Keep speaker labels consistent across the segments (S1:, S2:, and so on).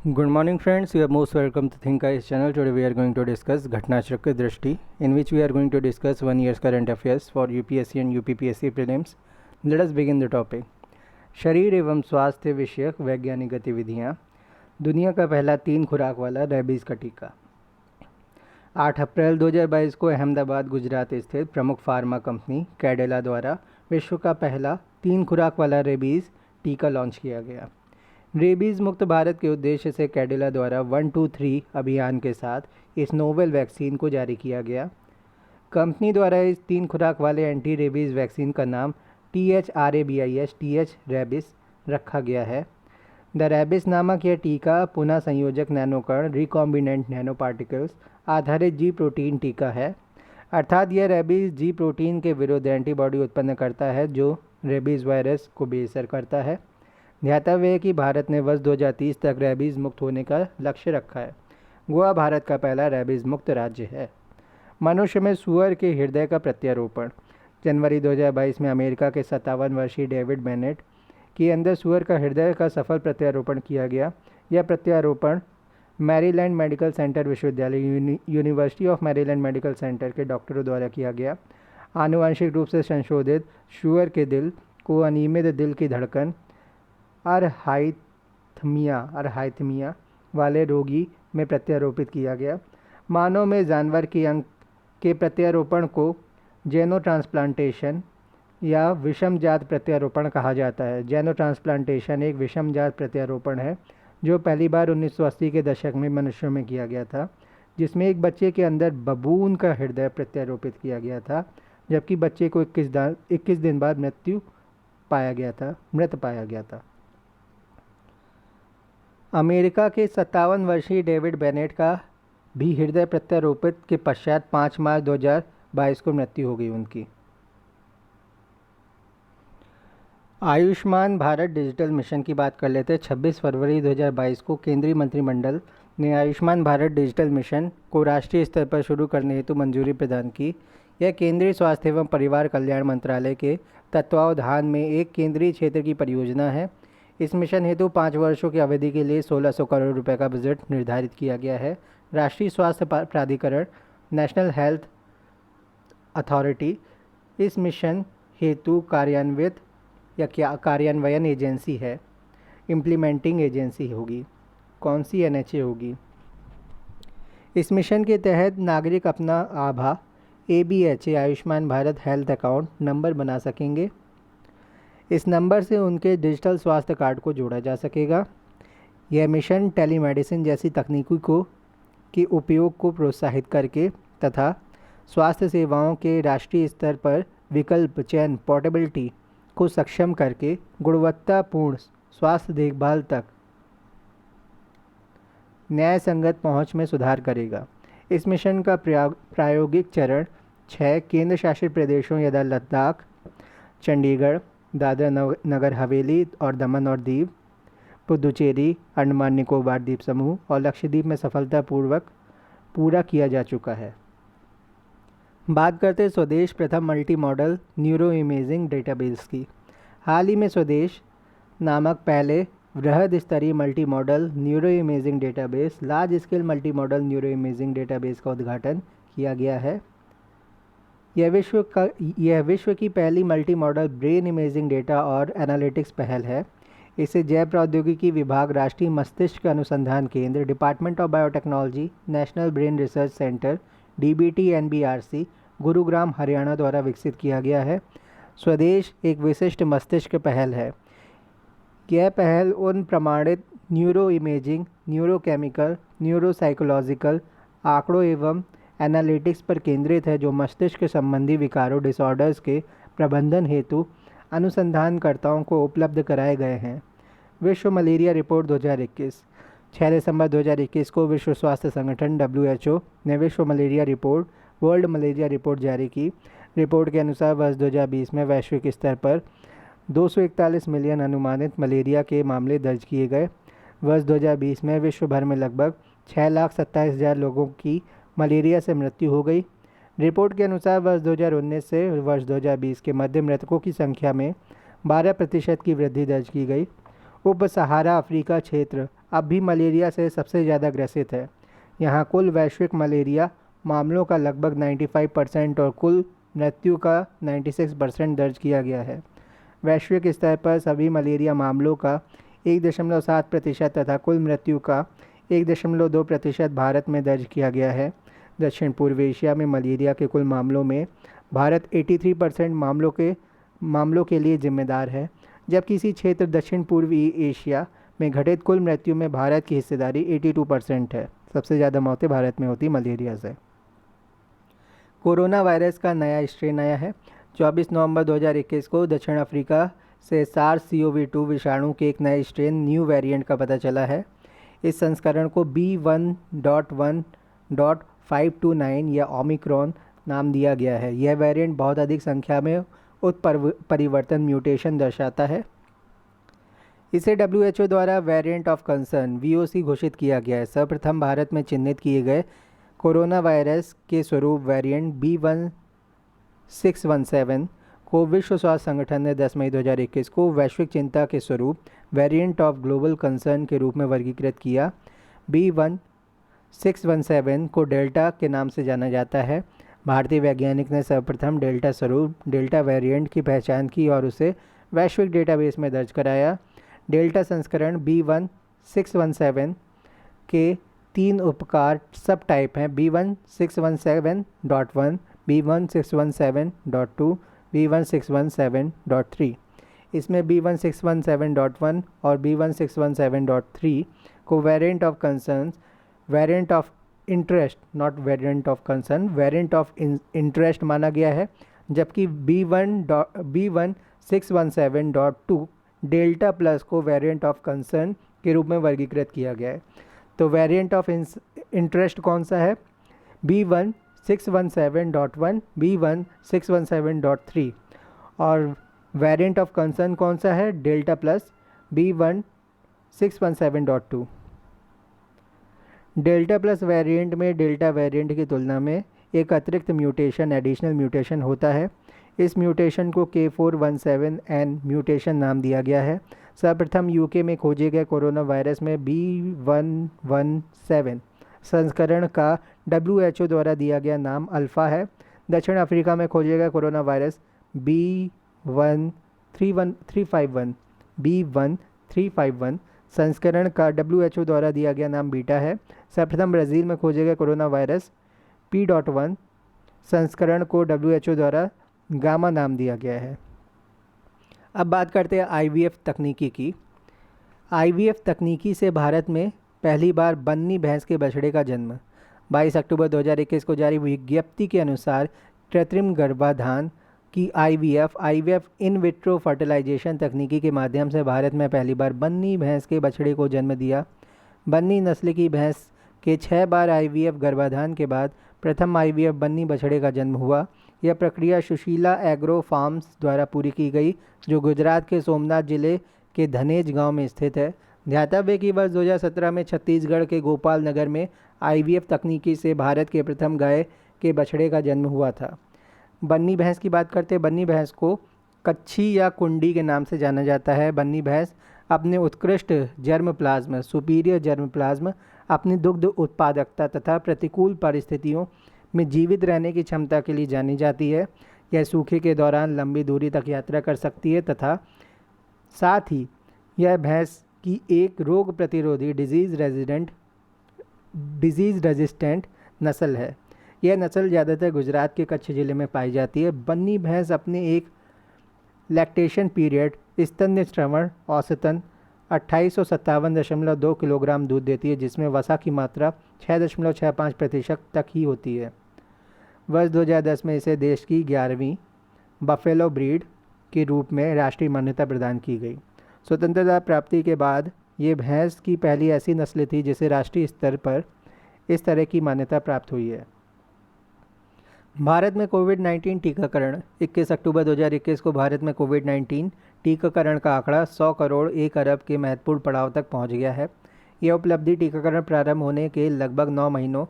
S1: Good morning, friends. You are most welcome to Think Eyes channel. Today we are going to discuss Ghatna Chakra Drishti, in which we are going to discuss 1 year's current affairs for UPSC and UPPSC prelims. Let us begin the topic. शरीर एवं स्वास्थ्य विषयक वैज्ञानिक गतिविधियाँ। दुनिया का पहला 3 खुराक वाला रेबीज़ का टीका। 8 अप्रैल 2022 को अहमदाबाद गुजरात स्थित प्रमुख फार्मा कंपनी कैडिला द्वारा विश्व का पहला 3 खुराक वाला रेबीज़ टीका लॉन्च किया गया। रेबीज़ मुक्त भारत के उद्देश्य से कैडिला द्वारा 1-2-3 अभियान के साथ इस नोवेल वैक्सीन को जारी किया गया। कंपनी द्वारा इस 3 खुराक वाले एंटी रेबीज़ वैक्सीन का नाम THRABIS रेबिस रखा गया है। द रेबिस नामक यह टीका पुनः संयोजक नैनोकण रिकॉम्बिनेंट नैनो पार्टिकल्स आधारित जी प्रोटीन टीका है, अर्थात यह रेबीज़ जी प्रोटीन के विरुद्ध एंटीबॉडी उत्पन्न करता है जो रेबीज़ वायरस को बेअसर करता है। ध्यातव्य है कि भारत ने वर्ष 2030 तक रेबीज़ मुक्त होने का लक्ष्य रखा है। गोवा भारत का पहला रेबीज़ मुक्त राज्य है। मनुष्य में सुअर के हृदय का प्रत्यारोपण। जनवरी 2022 में अमेरिका के 57 वर्षीय डेविड बेनेट के अंदर सुअर का हृदय का सफल प्रत्यारोपण किया गया। यह प्रत्यारोपण मैरीलैंड मेडिकल सेंटर विश्वविद्यालय university of Maryland medical centre के डॉक्टरों द्वारा किया गया। आनुवंशिक रूप से संशोधित सुअर के दिल को अनियमित दिल की धड़कन अर्हाइथमिया वाले रोगी में प्रत्यारोपित किया गया। मानव में जानवर के अंग के प्रत्यारोपण को जेनो ट्रांसप्लांटेशन या विषमजात प्रत्यारोपण कहा जाता है। जेनो ट्रांसप्लांटेशन एक विषमजात प्रत्यारोपण है जो पहली बार 1980 के दशक में मनुष्यों में किया गया था, जिसमें एक बच्चे के अंदर बबून का हृदय प्रत्यारोपित किया गया था, जबकि बच्चे को 21 दिन बाद मृत पाया गया था। अमेरिका के 57 वर्षीय डेविड बेनेट का भी हृदय प्रत्यारोपित के पश्चात 5 मार्च 2022 को मृत्यु हो गई उनकी। आयुष्मान भारत डिजिटल मिशन की बात कर लेते हैं। 26 फरवरी 2022 को केंद्रीय मंत्रिमंडल ने आयुष्मान भारत डिजिटल मिशन को राष्ट्रीय स्तर पर शुरू करने हेतु मंजूरी प्रदान की। यह केंद्रीय स्वास्थ्य एवं परिवार कल्याण मंत्रालय के तत्वावधान में एक केंद्रीय क्षेत्र की परियोजना है। इस मिशन हेतु 5 वर्षों की अवधि के लिए 1600 करोड़ रुपए का बजट निर्धारित किया गया है। राष्ट्रीय स्वास्थ्य प्राधिकरण नेशनल हेल्थ अथॉरिटी इस मिशन हेतु कार्यान्वयन एजेंसी है। इम्प्लीमेंटिंग एजेंसी होगी। कौन सी NHA होगी? इस मिशन के तहत नागरिक अपना आभा ABHA Ayushman Bharat health account number बना सकेंगे। इस नंबर से उनके डिजिटल स्वास्थ्य कार्ड को जोड़ा जा सकेगा। यह मिशन टेलीमेडिसिन जैसी तकनीकों के उपयोग को प्रोत्साहित करके तथा स्वास्थ्य सेवाओं के राष्ट्रीय स्तर पर विकल्प चयन पोर्टेबिलिटी को सक्षम करके गुणवत्तापूर्ण स्वास्थ्य देखभाल तक न्याय संगत पहुंच में सुधार करेगा। इस मिशन का प्रायोगिक चरण 6 केंद्र शासित प्रदेशों यथा लद्दाख, चंडीगढ़, दादरा नगर हवेली और दमन और दीव, पुदुचेरी, अंडमान निकोबार द्वीप समूह और लक्षद्वीप में सफलतापूर्वक पूरा किया जा चुका है। बात करते हैं स्वदेश प्रथम multi modal neuro imaging database की। हाल ही में स्वदेश नामक पहले वृहद स्तरीय multi modal neuro imaging database large scale multi modal neuro imaging database का उद्घाटन किया गया है। यह विश्व की पहली multi modal brain imaging data और एनालिटिक्स पहल है। इसे जैव प्रौद्योगिकी विभाग, राष्ट्रीय मस्तिष्क अनुसंधान केंद्र, department of biotechnology, national brain research centre DBT NBRC, Gurugram Haryana द्वारा विकसित किया गया है। स्वदेश एक विशिष्ट मस्तिष्क पहल है। यह पहल उन प्रमाणित न्यूरो इमेजिंग, न्यूरोकेमिकल, न्यूरोसाइकोलॉजिकल आंकड़ों एवं एनालिटिक्स पर केंद्रित है जो मस्तिष्क संबंधी विकारों डिसऑर्डर्स के प्रबंधन हेतु अनुसंधानकर्ताओं को उपलब्ध कराए गए हैं। विश्व मलेरिया रिपोर्ट 2021। 6 दिसंबर 2021 को विश्व स्वास्थ्य संगठन WHO ने विश्व malaria report world malaria report जारी की। रिपोर्ट के अनुसार वर्ष 2020 में वैश्विक स्तर पर 241 मिलियन अनुमानित मलेरिया के मामले दर्ज किए गए। वर्ष 2020 में विश्व भर में लगभग 6,27,000 लोगों की मलेरिया से मृत्यु हो गई। रिपोर्ट के अनुसार वर्ष 2019 से वर्ष 2020 के मध्य मृतकों की संख्या में 12% की वृद्धि दर्ज की गई। उप सहारा अफ्रीका क्षेत्र अब भी मलेरिया से सबसे ज़्यादा ग्रसित है। यहाँ कुल वैश्विक मलेरिया मामलों का लगभग 95% और कुल मृत्यु का 96% दर्ज किया गया है। वैश्विक स्तर पर सभी मलेरिया मामलों का 1.7% तथा कुल मृत्यु का 1.2% भारत में दर्ज किया गया है। दक्षिण पूर्व एशिया में मलेरिया के कुल मामलों में भारत 83% मामलों के लिए जिम्मेदार है, जबकि इसी क्षेत्र दक्षिण पूर्वी एशिया में घटित कुल मृत्यु में भारत की हिस्सेदारी 82% है। सबसे ज़्यादा मौतें भारत में होती मलेरिया से। कोरोना वायरस का नया स्ट्रेन आया है। 24 नवंबर 2021 को दक्षिण अफ्रीका से SARS-CoV-2 विषाणु के एक नए स्ट्रेन न्यू वेरिएंट का पता चला है। इस संस्करण को B1.1.529 या ओमिक्रॉन नाम दिया गया है। यह वेरिएंट बहुत अधिक संख्या में उत्परिवर्तन म्यूटेशन दर्शाता है। इसे WHO द्वारा वेरिएंट ऑफ कंसर्न VOC घोषित किया गया है। सर्वप्रथम भारत में चिन्हित किए गए कोरोना वायरस के स्वरूप वेरिएंट B1617 को विश्व स्वास्थ्य संगठन ने 10 मई 2021 को वैश्विक चिंता के स्वरूप वेरिएंट ऑफ ग्लोबल कंसर्न के रूप में वर्गीकृत किया। B1617 को डेल्टा के नाम से जाना जाता है। भारतीय वैज्ञानिक ने सर्वप्रथम डेल्टा स्वरूप डेल्टा वेरिएंट की पहचान की और उसे वैश्विक डेटाबेस में दर्ज कराया। डेल्टा संस्करण B1617 के 3 उपकार सब टाइप हैं: B1617.1, B1617.2, B1617.3। इसमें B1617.1 और B1617.3 को variant of concern, variant of interest, not variant of concern, variant of interest माना गया है, जबकि B1617.2 डेल्टा प्लस को वेरिएंट ऑफ कंसर्न के रूप में वर्गीकृत किया गया है। तो वेरिएंट ऑफ इंटरेस्ट कौन सा है? B1617.1, B1617.3। और वेरिएंट ऑफ कंसर्न कौन सा है? Delta plus B1617.2। Delta plus variant में डेल्टा वेरिएंट की तुलना में एक अतिरिक्त म्यूटेशन, एडिशनल म्यूटेशन होता है। इस म्यूटेशन को K417N म्यूटेशन नाम दिया गया है। सर्वप्रथम यूके में खोजे गए कोरोना वायरस में B117 संस्करण का WHO द्वारा दिया गया नाम अल्फ़ा है। दक्षिण अफ्रीका में खोजे गए कोरोना वायरस B1351 संस्करण का WHO द्वारा दिया गया नाम बीटा है। सर्वप्रथम ब्राज़ील में खोजे गए कोरोना वायरस P.1 संस्करण को WHO द्वारा गामा नाम दिया गया है। अब बात करते हैं IVF तकनीकी की। IVF तकनीकी से भारत में पहली बार बन्नी भैंस के बछड़े का जन्म। 22 अक्टूबर 2021 को जारी विज्ञप्ति के अनुसार कृत्रिम गर्भाधान की IVF इन विट्रो फर्टिलाइजेशन तकनीकी के माध्यम से भारत में पहली बार बन्नी भैंस के बछड़े को जन्म दिया। बन्नी नस्ल की भैंस के 6 बार IVF गर्भाधान के बाद प्रथम IVF बन्नी बछड़े का जन्म हुआ। यह प्रक्रिया सुशीला एग्रो फार्म्स द्वारा पूरी की गई, जो गुजरात के सोमनाथ जिले के धनेज गांव में स्थित है। ध्यातव्य कि वर्ष 2017 में छत्तीसगढ़ के गोपाल नगर में IVF तकनीकी से भारत के प्रथम गाय के बछड़े का जन्म हुआ था। बन्नी भैंस की बात करते हैं। बन्नी भैंस को कच्छी या कुंडी के नाम से जाना जाता है। बन्नी भैंस अपने उत्कृष्ट germ plasm, superior germ plasm, अपनी दुग्ध उत्पादकता तथा प्रतिकूल परिस्थितियों में जीवित रहने की क्षमता के लिए जानी जाती है। यह सूखे के दौरान लंबी दूरी तक यात्रा कर सकती है तथा साथ ही यह भैंस की एक रोग प्रतिरोधी डिजीज़ रेजिस्टेंट नस्ल है। यह नस्ल ज़्यादातर गुजरात के कच्छ ज़िले में पाई जाती है। बन्नी भैंस अपने एक लैक्टेशन पीरियड स्तन्य श्रवण औसतन 2857.2 किलोग्राम दूध देती है, जिसमें वसा की मात्रा 6.65% तक ही होती है। वर्ष 2010 में इसे देश की 11वीं बफेलो ब्रीड के रूप में राष्ट्रीय मान्यता प्रदान की गई। स्वतंत्रता प्राप्ति के बाद ये भैंस की पहली ऐसी नस्ल थी जिसे राष्ट्रीय स्तर पर इस तरह की मान्यता प्राप्त हुई है। भारत में कोविड-19 टीकाकरण। 21 अक्टूबर 2021 को भारत में कोविड-19 टीकाकरण का आंकड़ा 100 करोड़ 1 अरब के महत्वपूर्ण पड़ाव तक पहुंच गया है। यह उपलब्धि टीकाकरण प्रारंभ होने के लगभग 9 महीनों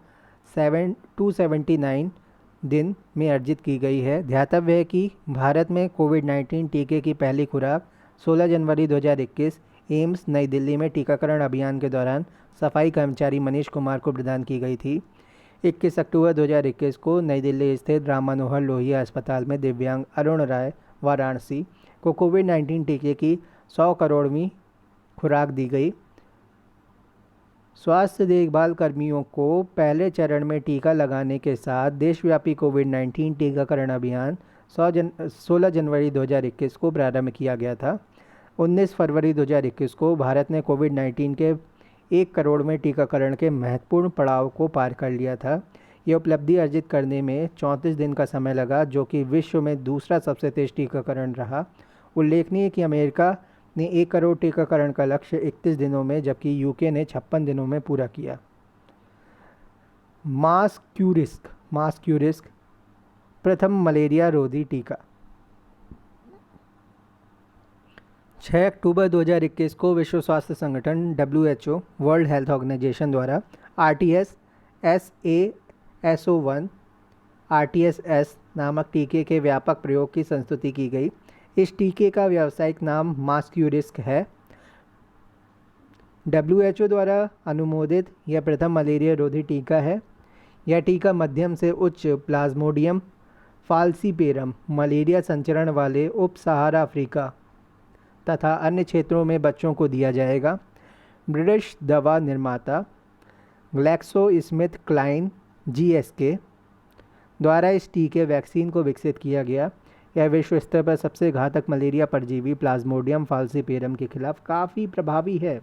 S1: 279 दिन में अर्जित की गई है। ध्यातव्य है कि भारत में कोविड-19 टीके की पहली खुराक 16 जनवरी 2021 एम्स नई दिल्ली में टीकाकरण अभियान के दौरान सफाई कर्मचारी मनीष कुमार को प्रदान की गई थी। 21 अक्टूबर 2021 को नई दिल्ली स्थित राम मनोहर लोहिया अस्पताल में दिव्यांग अरुण राय वाराणसी को कोविड-19 टीके की 100 करोड़वीं खुराक दी गई। स्वास्थ्य देखभाल कर्मियों को पहले चरण में टीका लगाने के साथ देशव्यापी कोविड-19 टीकाकरण अभियान 16 जनवरी 2021 को प्रारंभ किया गया था। 19 फरवरी 2021 को भारत ने कोविड-19 के 1 करोड़ में टीकाकरण के महत्वपूर्ण पड़ाव को पार कर लिया था। यह उपलब्धि अर्जित करने में 34 दिन का समय लगा, जो कि विश्व में दूसरा सबसे तेज टीकाकरण रहा। उल्लेखनीय है कि अमेरिका ने 1 करोड़ टीकाकरण का लक्ष्य 31 दिनों में, जबकि यूके ने 56 दिनों में पूरा किया। मास्क्यूरिस्क प्रथम मलेरिया रोधी टीका। 6 अक्टूबर 2021 को विश्व स्वास्थ्य संगठन WHO वर्ल्ड हेल्थ ऑर्गेनाइजेशन द्वारा RTS-SA-SO1 RTS-S नामक टीके के व्यापक प्रयोग की संस्तुति की गई। इस टीके का व्यावसायिक नाम मास्क्यूरिस्क है। WHO द्वारा अनुमोदित यह प्रथम मलेरिया रोधी टीका है। यह टीका मध्यम से उच्च प्लाज्मोडियम फाल्सीपेरम मलेरिया संचरण वाले उप सहारा अफ्रीका तथा अन्य क्षेत्रों में बच्चों को दिया जाएगा। ब्रिटिश दवा निर्माता ग्लैक्सोस्मिथक्लाइन GSK द्वारा इस टीके वैक्सीन को विकसित किया गया। यह विश्व स्तर पर सबसे घातक मलेरिया परजीवी प्लाज्मोडियम फाल्सीपेरम के खिलाफ काफ़ी प्रभावी है।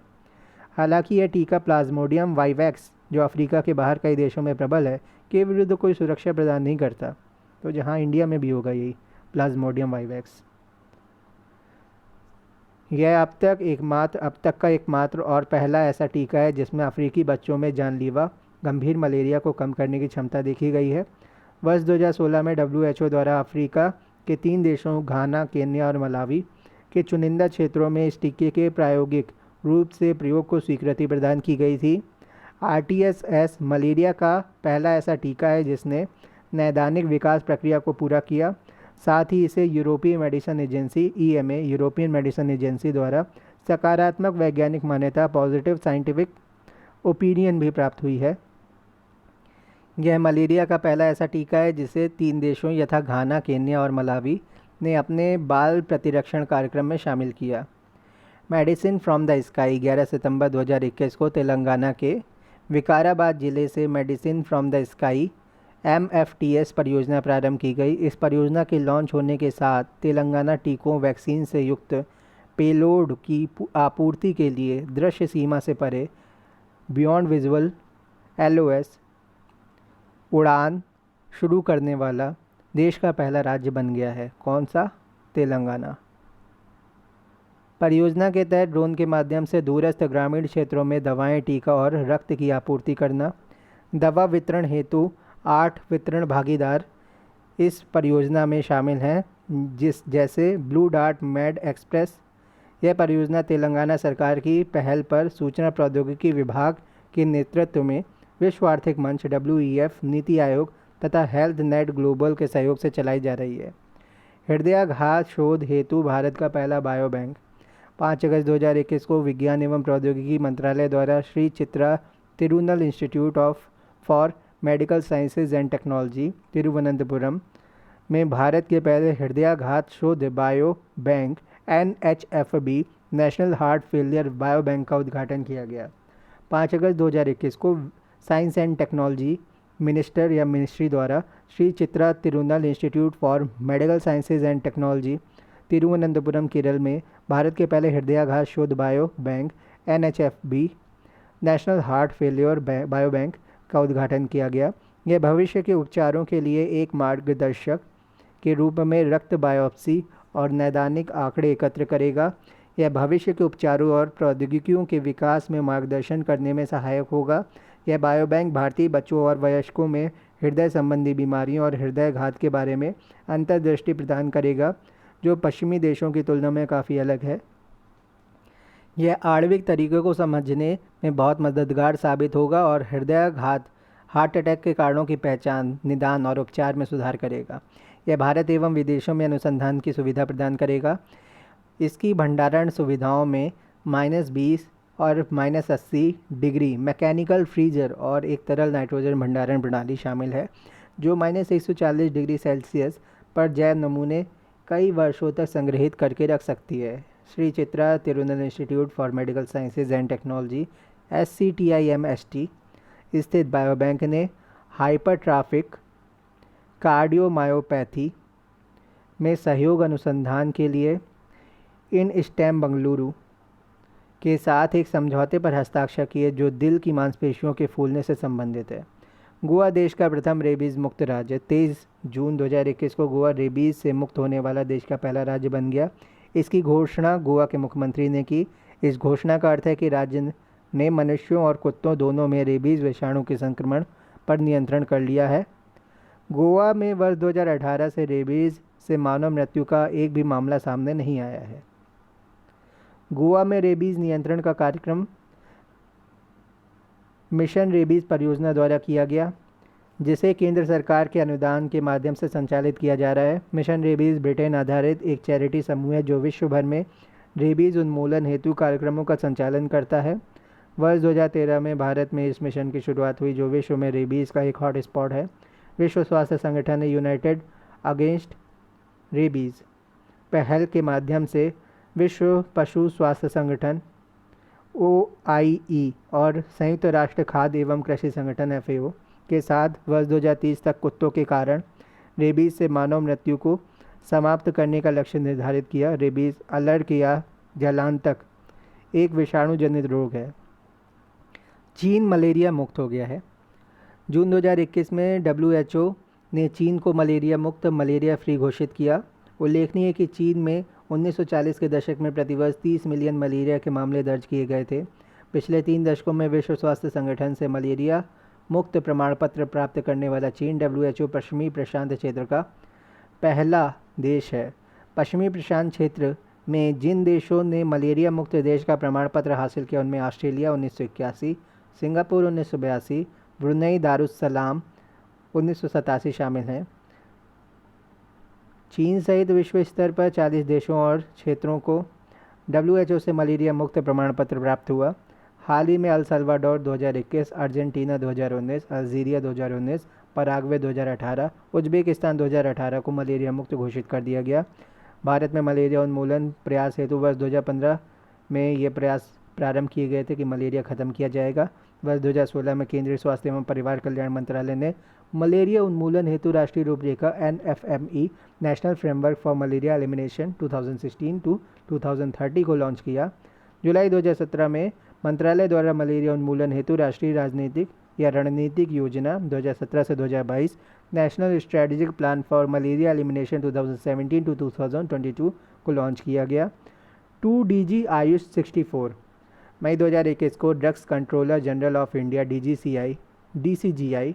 S1: हालांकि यह टीका प्लाज्मोडियम वाइवैक्स, जो अफ्रीका के बाहर कई देशों में प्रबल है, के विरुद्ध कोई सुरक्षा प्रदान नहीं करता। तो जहां इंडिया में भी होगा यही प्लाज्मोडियम वाइवैक्स। यह अब तक का एकमात्र और पहला ऐसा टीका है जिसमें अफ्रीकी बच्चों में जानलेवा गंभीर मलेरिया को कम करने की क्षमता देखी गई है। वर्ष 2016 में WHO द्वारा अफ्रीका के 3 देशों घाना, केन्या और मलावी के चुनिंदा क्षेत्रों में इस टीके के प्रायोगिक रूप से प्रयोग को स्वीकृति प्रदान की गई थी। RTS-S मलेरिया का पहला ऐसा टीका है जिसने नैदानिक विकास प्रक्रिया को पूरा किया। साथ ही इसे यूरोपीय medicine agency EMA European medicine agency द्वारा सकारात्मक वैज्ञानिक मान्यता पॉजिटिव साइंटिफिक ओपिनियन भी प्राप्त हुई है। यह मलेरिया का पहला ऐसा टीका है जिसे 3 देशों यथा घाना, केन्या और मलावी ने अपने बाल प्रतिरक्षण कार्यक्रम में शामिल किया। मेडिसिन फ्रॉम द स्काई 11 सितंबर 2021 को तेलंगाना के विकाराबाद जिले से medicine from the sky MFTS परियोजना प्रारंभ की गई। इस परियोजना के लॉन्च होने के साथ तेलंगाना टीकों वैक्सीन से युक्त पेलोड की आपूर्ति के लिए दृश्य सीमा से परे बियॉन्ड विजुअल LOS उड़ान शुरू करने वाला देश का पहला राज्य बन गया है। कौन सा? तेलंगाना। परियोजना के तहत ड्रोन के माध्यम से दूरस्थ ग्रामीण क्षेत्रों में दवाएं, टीका और रक्त की आपूर्ति करना। दवा वितरण हेतु 8 वितरण भागीदार इस परियोजना में शामिल हैं, जैसे ब्लू डार्ट मेड एक्सप्रेस। यह परियोजना तेलंगाना सरकार की पहल पर सूचना प्रौद्योगिकी विभाग के नेतृत्व में विश्व आर्थिक मंच WEF, नीति आयोग तथा हेल्थ नेट ग्लोबल के सहयोग से चलाई जा रही है। हृदयाघात शोध हेतु भारत का पहला बायो बैंक। 5 अगस्त 2021 को विज्ञान एवं प्रौद्योगिकी मंत्रालय द्वारा Shri Chitra Tirunal institute for medical sciences and technology Thiruvananthapuram में भारत के पहले हृदयाघात शोध bio bank NHFB national heart failure bio bank का उद्घाटन किया गया। 5 अगस्त 2021 को साइंस एंड टेक्नोलॉजी मिनिस्टर या मिनिस्ट्री द्वारा Shri Chitra Tirunal institute for medical sciences and technology Thiruvananthapuram Kerala में भारत के पहले हृदयाघात शोध bio bank NHFB national heart failure bio bank का उद्घाटन किया गया। यह भविष्य के उपचारों के लिए एक मार्गदर्शक के रूप में रक्त बायोप्सी और नैदानिक आंकड़े एकत्र करेगा। यह भविष्य के उपचारों और प्रौद्योगिकियों के विकास में मार्गदर्शन करने में सहायक होगा। यह बायोबैंक भारतीय बच्चों और वयस्कों में हृदय संबंधी बीमारियों और हृदयाघात के बारे में अंतर्दृष्टि प्रदान करेगा, जो पश्चिमी देशों की तुलना में काफ़ी अलग है। यह आणविक तरीकों को समझने में बहुत मददगार साबित होगा और हृदयाघात, हार्ट अटैक के कारणों की पहचान, निदान और उपचार में सुधार करेगा। यह भारत एवं विदेशों में अनुसंधान की सुविधा प्रदान करेगा। इसकी भंडारण सुविधाओं में -20 और -80 डिग्री मैकेनिकल फ्रीजर और एक तरल नाइट्रोजन भंडारण प्रणाली शामिल है जो -140 डिग्री सेल्सियस पर जैव नमूने कई वर्षों तक संग्रहित करके रख सकती है। Shri Chitra Tirunal institute for medical sciences and technology SCTIMST स्थित बायोबैंक ने हाइपरट्राफिक कार्डियोमायोपैथी में सहयोग अनुसंधान के लिए इन स्टेम बेंगलुरु के साथ एक समझौते पर हस्ताक्षर किए जो दिल की मांसपेशियों के फूलने से संबंधित है। गोवा देश का प्रथम रेबीज़ मुक्त राज्य 23 जून 2021 को गोवा रेबीज़ से मुक्त होने वाला देश का पहला राज्य बन गया। इसकी घोषणा गोवा के मुख्यमंत्री ने की। इस घोषणा का अर्थ है कि राज्य ने मनुष्यों और कुत्तों दोनों में रेबीज़ विषाणु के संक्रमण पर नियंत्रण कर लिया है। गोवा में वर्ष 2018 से रेबीज़ से मानव मृत्यु का एक भी मामला सामने नहीं आया है। गोवा में रेबीज़ नियंत्रण का कार्यक्रम मिशन रेबीज़ परियोजना द्वारा किया गया, जिसे केंद्र सरकार के अनुदान के माध्यम से संचालित किया जा रहा है। मिशन रेबीज़ ब्रिटेन आधारित एक चैरिटी समूह है जो विश्व भर में रेबीज़ उन्मूलन हेतु कार्यक्रमों का संचालन करता है। वर्ष 2013 में भारत में इस मिशन की शुरुआत हुई जो विश्व में रेबीज़ का एक हॉट स्पॉट है। विश्व स्वास्थ्य संगठन ने यूनाइटेड अगेंस्ट रेबीज़ पहल के माध्यम से विश्व पशु स्वास्थ्य संगठन OIE और संयुक्त राष्ट्र खाद्य एवं कृषि संगठन FAO के साथ वर्ष 2030 तक कुत्तों के कारण रेबीज़ से मानव मृत्यु को समाप्त करने का लक्ष्य निर्धारित किया। रेबीज़ अलर्ट या जलांतक एक विषाणु जनित रोग है। चीन मलेरिया मुक्त हो गया है। जून 2021 में WHO ने चीन को मलेरिया मुक्त मलेरिया फ्री घोषित किया। उल्लेखनीय है कि चीन में 1940 के दशक में प्रतिवर्ष 30 मिलियन मलेरिया के मामले दर्ज किए गए थे। पिछले 3 दशकों में विश्व स्वास्थ्य संगठन से मलेरिया मुक्त प्रमाण पत्र प्राप्त करने वाला चीन WHO पश्चिमी प्रशांत क्षेत्र का पहला देश है। पश्चिमी प्रशांत क्षेत्र में जिन देशों ने मलेरिया मुक्त देश का प्रमाण पत्र हासिल किया उनमें ऑस्ट्रेलिया 1981, सिंगापुर 1982, ब्रुनई दारुस्सलाम 1987 शामिल हैं। चीन सहित विश्व स्तर पर 40 देशों और क्षेत्रों को WHO से मलेरिया मुक्त प्रमाण पत्र प्राप्त हुआ। हाल ही में El Salvador 2021, Argentina 2019, Algeria 2019, Paraguay 2018, Uzbekistan 2018 को मलेरिया मुक्त घोषित कर दिया गया। भारत में मलेरिया उन्मूलन प्रयास हेतु वर्ष 2015 में ये प्रयास प्रारंभ किए गए थे कि मलेरिया ख़त्म किया जाएगा। वर्ष 2016 में केंद्रीय स्वास्थ्य एवं परिवार कल्याण मंत्रालय ने मलेरिया उन्मूलन हेतु राष्ट्रीय रूपरेखा NFME national framework for malaria elimination 2016 to 2030 को लॉन्च किया। जुलाई 2017 में मंत्रालय द्वारा मलेरिया उन्मूलन हेतु राष्ट्रीय राजनीतिक या रणनीतिक योजना 2017 से 2022 national strategic plan for malaria elimination 2017 to 2022 को लॉन्च किया गया। 2DG आयुष 64 मई 2021 को drugs controller general of India DCGI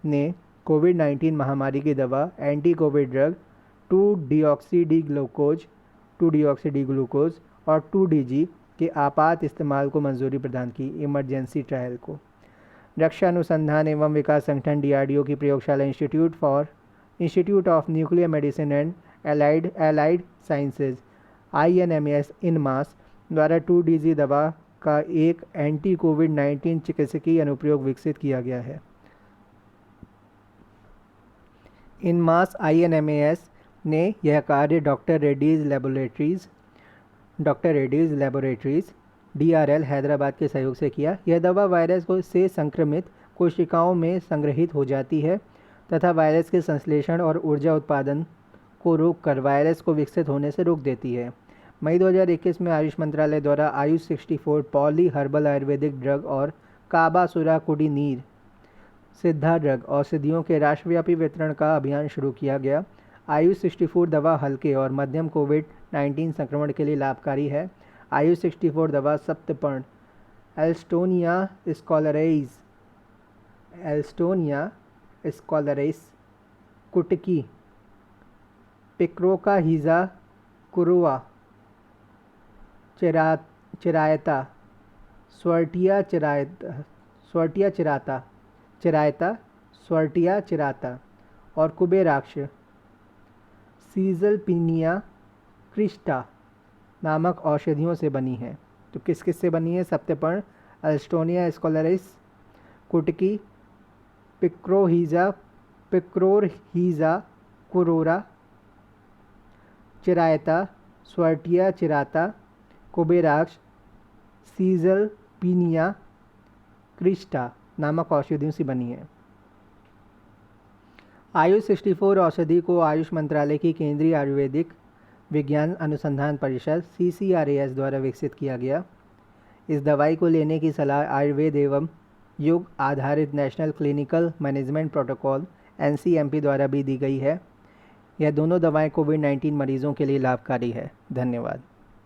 S1: ने कोविड-19 महामारी की दवा एंटी कोविड ड्रग 2-डीऑक्सी-डी ग्लूकोज और 2DG के आपात इस्तेमाल को मंजूरी प्रदान की। इमरजेंसी ट्रायल को रक्षा अनुसंधान एवं विकास संगठन DRDO की प्रयोगशाला institute of nuclear medicine and allied sciences INMS INMAS द्वारा 2DG दवा का एक एंटी कोविड-19 चिकित्सकीय अनुप्रयोग विकसित किया गया है। इनमास INMAS ने यह कार्य doctor Reddy's laboratories DRL Hyderabad के सहयोग से किया। यह दवा वायरस से संक्रमित कोशिकाओं में संग्रहित हो जाती है तथा वायरस के संश्लेषण और ऊर्जा उत्पादन को रोककर वायरस को विकसित होने से रोक देती है। मई 2021 में आयुष मंत्रालय द्वारा Ayush 64 poly herbal Ayurvedic drug और काबासुरा कुडिनीर सिद्धा ड्रग औषधियों के राष्ट्रव्यापी वितरण का अभियान शुरू किया गया। आयुष 64 दवा हल्के और मध्यम कोविड-19 संक्रमण के लिए लाभकारी है। आयुष 64 दवा सप्तपर्ण एल्स्टोनिया स्कॉलरेस कुटकी पिक्रोकाहिजा कुरुआ चिरायता स्वर्टिया चिराता और कुबेराक्ष सीजलपिनिया क्रिस्टा नामक औषधियों से बनी है। तो किस किस से बनी है? सप्तपर्ण, अल्स्टोनिया स्कोलरिस, कुटकी, पिक्रोरहीजा कुरोरा, चिरायता, स्वर्टिया चिराता, कोबेराक्ष, सीज़लपीनिया क्रिस्टा नामक औषधियों से बनी है। आयुष 64 औषधि को आयुष मंत्रालय की केंद्रीय आयुर्वेदिक विज्ञान अनुसंधान परिषद CCRAS द्वारा विकसित किया गया। इस दवाई को लेने की सलाह आयुर्वेद एवं योग आधारित national clinical management protocol NCMP द्वारा भी दी गई है। यह दोनों दवाएं कोविड-19 मरीजों के लिए लाभकारी है। धन्यवाद।